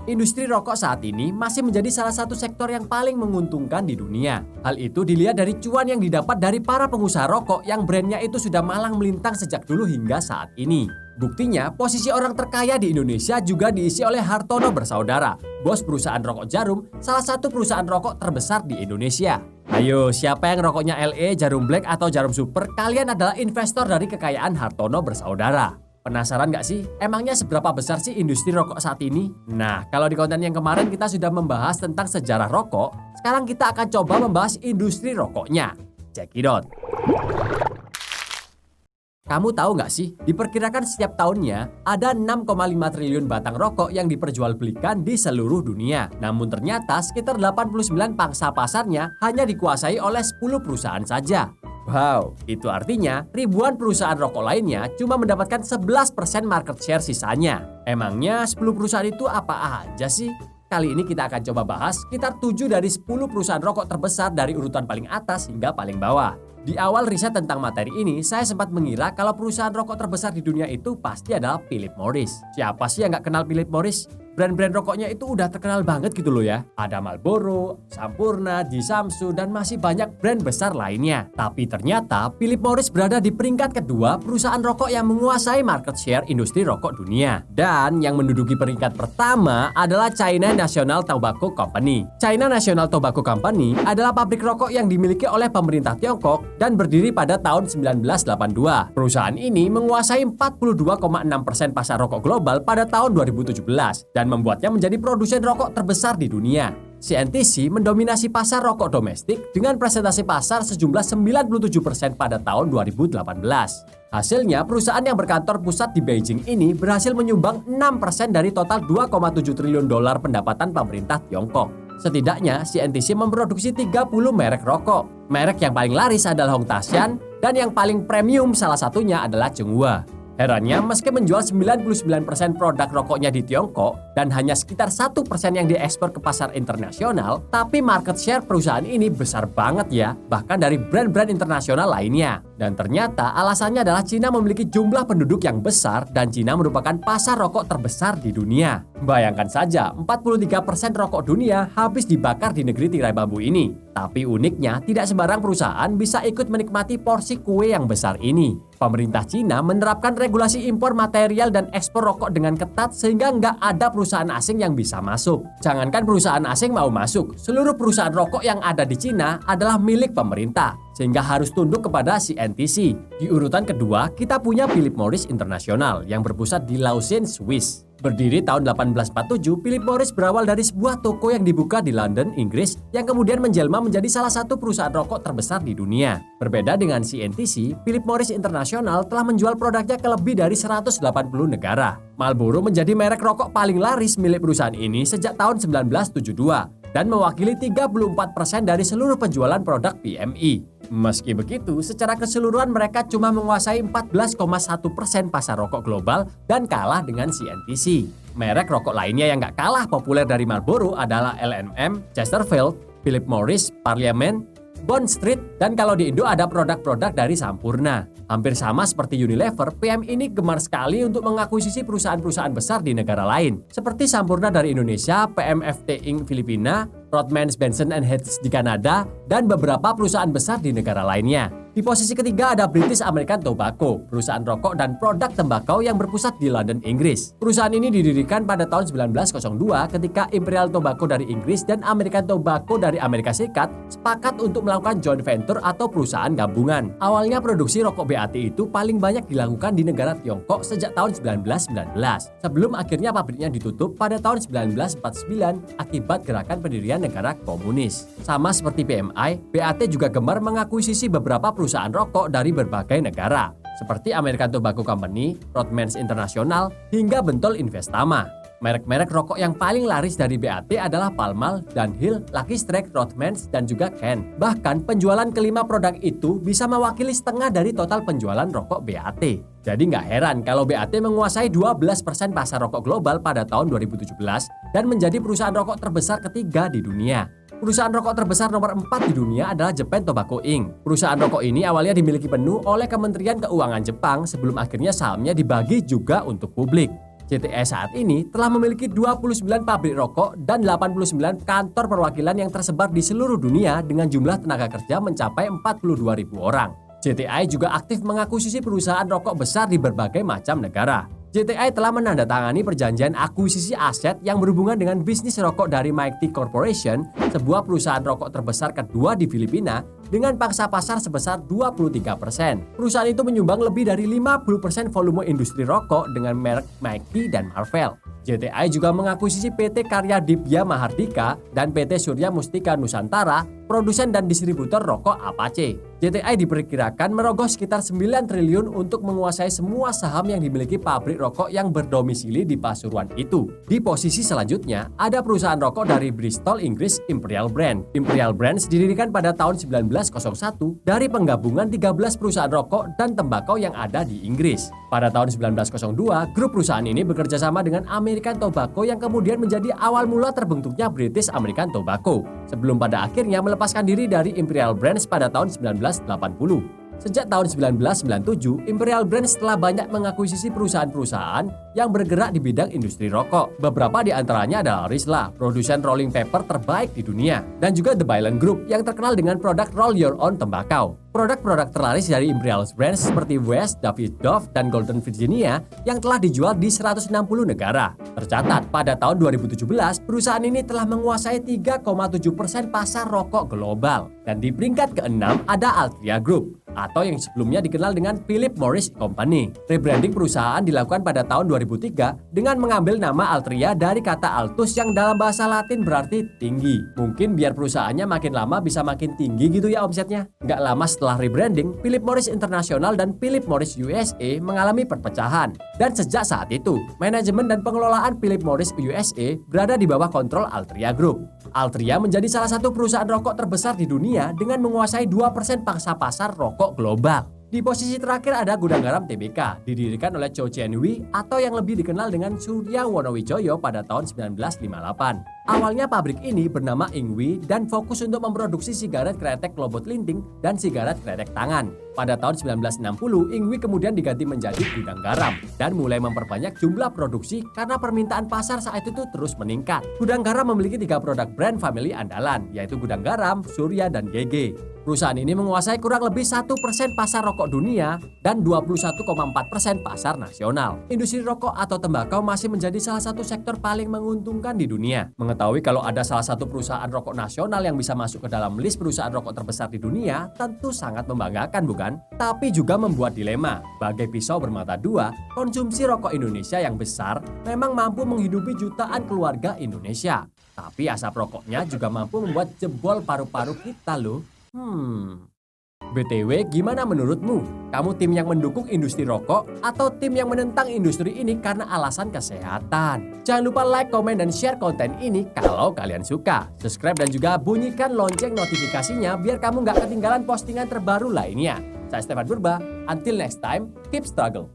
Industri rokok saat ini masih menjadi salah satu sektor yang paling menguntungkan di dunia. Hal itu dilihat dari cuan yang didapat dari para pengusaha rokok yang brandnya itu sudah malang melintang sejak dulu hingga saat ini. Buktinya, posisi orang terkaya di Indonesia juga diisi oleh Hartono bersaudara, bos perusahaan rokok Jarum, salah satu perusahaan rokok terbesar di Indonesia. Ayo, siapa yang rokoknya LE, Jarum Black, atau Jarum Super, kalian adalah investor dari kekayaan Hartono bersaudara. Penasaran nggak sih? Emangnya seberapa besar sih industri rokok saat ini? Nah, kalau di konten yang kemarin kita sudah membahas tentang sejarah rokok, sekarang kita akan coba membahas industri rokoknya. Check it out. Kamu tahu nggak sih, diperkirakan setiap tahunnya ada 6,5 triliun batang rokok yang diperjualbelikan di seluruh dunia. Namun ternyata sekitar 89 pangsa pasarnya hanya dikuasai oleh 10 perusahaan saja. Wow, itu artinya ribuan perusahaan rokok lainnya cuma mendapatkan 11% market share sisanya. Emangnya 10 perusahaan itu apa aja sih? Kali ini kita akan coba bahas sekitar 7 dari 10 perusahaan rokok terbesar dari urutan paling atas hingga paling bawah. Di awal riset tentang materi ini, saya sempat mengira kalau perusahaan rokok terbesar di dunia itu pasti adalah Philip Morris. Siapa sih yang nggak kenal Philip Morris? Brand-brand rokoknya itu udah terkenal banget gitu loh ya. Ada Marlboro, Sampurna, Samsu, dan masih banyak brand besar lainnya. Tapi ternyata Philip Morris berada di peringkat kedua perusahaan rokok yang menguasai market share industri rokok dunia. Dan yang menduduki peringkat pertama adalah China National Tobacco Company. China National Tobacco Company adalah pabrik rokok yang dimiliki oleh pemerintah Tiongkok dan berdiri pada tahun 1982. Perusahaan ini menguasai 42,6% pasar rokok global pada tahun 2017 dan membuatnya menjadi produsen rokok terbesar di dunia. CNTC mendominasi pasar rokok domestik dengan presentasi pasar sejumlah 97% pada tahun 2018. Hasilnya, perusahaan yang berkantor pusat di Beijing ini berhasil menyumbang 6% dari total 2,7 triliun dolar pendapatan pemerintah Tiongkok. Setidaknya, CNTC memproduksi 30 merek rokok. Merek yang paling laris adalah Hong Taxian, dan yang paling premium salah satunya adalah Chunghwa. Herannya, meski menjual 99% produk rokoknya di Tiongkok dan hanya sekitar 1% yang diekspor ke pasar internasional, tapi market share perusahaan ini besar banget ya, bahkan dari brand-brand internasional lainnya. Dan ternyata alasannya adalah Cina memiliki jumlah penduduk yang besar dan Cina merupakan pasar rokok terbesar di dunia. Bayangkan saja, 43% rokok dunia habis dibakar di negeri tirai bambu ini. Tapi uniknya, tidak sembarang perusahaan bisa ikut menikmati porsi kue yang besar ini. Pemerintah Cina menerapkan regulasi impor material dan ekspor rokok dengan ketat sehingga nggak ada perusahaan asing yang bisa masuk. Jangankan perusahaan asing mau masuk, seluruh perusahaan rokok yang ada di Cina adalah milik pemerintah, sehingga harus tunduk kepada CNTC. Di urutan kedua, kita punya Philip Morris International yang berpusat di Lausanne, Swiss. Berdiri tahun 1847, Philip Morris berawal dari sebuah toko yang dibuka di London, Inggris, yang kemudian menjelma menjadi salah satu perusahaan rokok terbesar di dunia. Berbeda dengan CNTC, Philip Morris International telah menjual produknya ke lebih dari 180 negara. Marlboro menjadi merek rokok paling laris milik perusahaan ini sejak tahun 1972 dan mewakili 34% dari seluruh penjualan produk PMI. Meski begitu, secara keseluruhan mereka cuma menguasai 14,1% pasar rokok global dan kalah dengan CNTC. Merek rokok lainnya yang gak kalah populer dari Marlboro adalah L&M, Chesterfield, Philip Morris, Parliament, Bond Street, dan kalau di Indo ada produk-produk dari Sampurna. Hampir sama seperti Unilever, PM ini gemar sekali untuk mengakuisisi perusahaan-perusahaan besar di negara lain. Seperti Sampurna dari Indonesia, PMFT Inc. Filipina, Rothmans Benson & Hedges di Kanada, dan beberapa perusahaan besar di negara lainnya. Di posisi ketiga ada British American Tobacco, perusahaan rokok dan produk tembakau yang berpusat di London, Inggris. Perusahaan ini didirikan pada tahun 1902 ketika Imperial Tobacco dari Inggris dan American Tobacco dari Amerika Serikat sepakat untuk melakukan joint venture atau perusahaan gabungan. Awalnya produksi rokok BAT itu paling banyak dilakukan di negara Tiongkok sejak tahun 1919, sebelum akhirnya pabriknya ditutup pada tahun 1949 akibat gerakan pendirian negara komunis. Sama seperti PMI, BAT juga gemar mengakuisisi beberapa perusahaan rokok dari berbagai negara, seperti American Tobacco Company, Rothmans International, hingga Bentol Investama. Merek-merek rokok yang paling laris dari BAT adalah Pall Mall, Dunhill, Lucky Strike, Rothmans, dan juga Ken. Bahkan penjualan kelima produk itu bisa mewakili setengah dari total penjualan rokok BAT. Jadi nggak heran kalau BAT menguasai 12% pasar rokok global pada tahun 2017 dan menjadi perusahaan rokok terbesar ketiga di dunia. Perusahaan rokok terbesar nomor 4 di dunia adalah Japan Tobacco Inc. Perusahaan rokok ini awalnya dimiliki penuh oleh Kementerian Keuangan Jepang sebelum akhirnya sahamnya dibagi juga untuk publik. JTI saat ini telah memiliki 29 pabrik rokok dan 89 kantor perwakilan yang tersebar di seluruh dunia dengan jumlah tenaga kerja mencapai 42.000 orang. JTI juga aktif mengakuisisi perusahaan rokok besar di berbagai macam negara. JTI telah menandatangani perjanjian akuisisi aset yang berhubungan dengan bisnis rokok dari Mighty Corporation, sebuah perusahaan rokok terbesar kedua di Filipina dengan pangsa pasar sebesar 23%. Perusahaan itu menyumbang lebih dari 50% volume industri rokok dengan merek Mighty dan Marvel. JTI juga mengakuisisi PT Karya Dibya Mahardika dan PT Surya Mustika Nusantara, produsen dan distributor rokok Apache. JTI diperkirakan merogoh sekitar 9 triliun untuk menguasai semua saham yang dimiliki pabrik rokok yang berdomisili di Pasuruan itu. Di posisi selanjutnya, ada perusahaan rokok dari Bristol, Inggris, Imperial Brands. Imperial Brands didirikan pada tahun 1901 dari penggabungan 13 perusahaan rokok dan tembakau yang ada di Inggris. Pada tahun 1902, grup perusahaan ini bekerja sama dengan American Tobacco yang kemudian menjadi awal mula terbentuknya British American Tobacco, sebelum pada akhirnya melepaskan diri dari Imperial Brands pada tahun 1980. Sejak tahun 1997, Imperial Brands telah banyak mengakuisisi perusahaan-perusahaan yang bergerak di bidang industri rokok. Beberapa di antaranya adalah Rizla, produsen rolling paper terbaik di dunia, dan juga The Bylan Group yang terkenal dengan produk Roll Your Own tembakau. Produk-produk terlaris dari Imperial Brands seperti West, Davidoff, dan Golden Virginia yang telah dijual di 160 negara. Tercatat, pada tahun 2017, perusahaan ini telah menguasai 3,7% pasar rokok global. Dan di peringkat ke-6 ada Altria Group, atau yang sebelumnya dikenal dengan Philip Morris Company. Rebranding perusahaan dilakukan pada tahun 2003 dengan mengambil nama Altria dari kata Altus yang dalam bahasa Latin berarti tinggi. Mungkin biar perusahaannya makin lama bisa makin tinggi gitu ya omsetnya. Nggak lama setelah rebranding, Philip Morris International dan Philip Morris USA mengalami perpecahan. Dan sejak saat itu, manajemen dan pengelolaan Philip Morris USA berada di bawah kontrol Altria Group. Altria menjadi salah satu perusahaan rokok terbesar di dunia dengan menguasai 2% pangsa pasar rokok global. Di posisi terakhir ada Gudang Garam Tbk, didirikan oleh Cho Chien Hui atau yang lebih dikenal dengan Surya Wonowijoyo pada tahun 1958. Awalnya pabrik ini bernama Ingwi dan fokus untuk memproduksi sigaret kretek lobot linting dan sigaret kretek tangan. Pada tahun 1960, Ingwi kemudian diganti menjadi Gudang Garam dan mulai memperbanyak jumlah produksi karena permintaan pasar saat itu terus meningkat. Gudang Garam memiliki 3 produk brand family andalan, yaitu Gudang Garam, Surya, dan GG. Perusahaan ini menguasai kurang lebih 1% pasar rokok dunia dan 21,4% pasar nasional. Industri rokok atau tembakau masih menjadi salah satu sektor paling menguntungkan di dunia. Mengetahui kalau ada salah satu perusahaan rokok nasional yang bisa masuk ke dalam list perusahaan rokok terbesar di dunia tentu sangat membanggakan, bukan? Tapi juga membuat dilema. Bagai pisau bermata dua, konsumsi rokok Indonesia yang besar memang mampu menghidupi jutaan keluarga Indonesia. Tapi asap rokoknya juga mampu membuat jebol paru-paru kita loh. BTW, gimana menurutmu? Kamu tim yang mendukung industri rokok atau tim yang menentang industri ini karena alasan kesehatan? Jangan lupa like, komen, dan share konten ini kalau kalian suka. Subscribe dan juga bunyikan lonceng notifikasinya biar kamu nggak ketinggalan postingan terbaru lainnya. Saya Stefan Purba, until next time, keep struggle.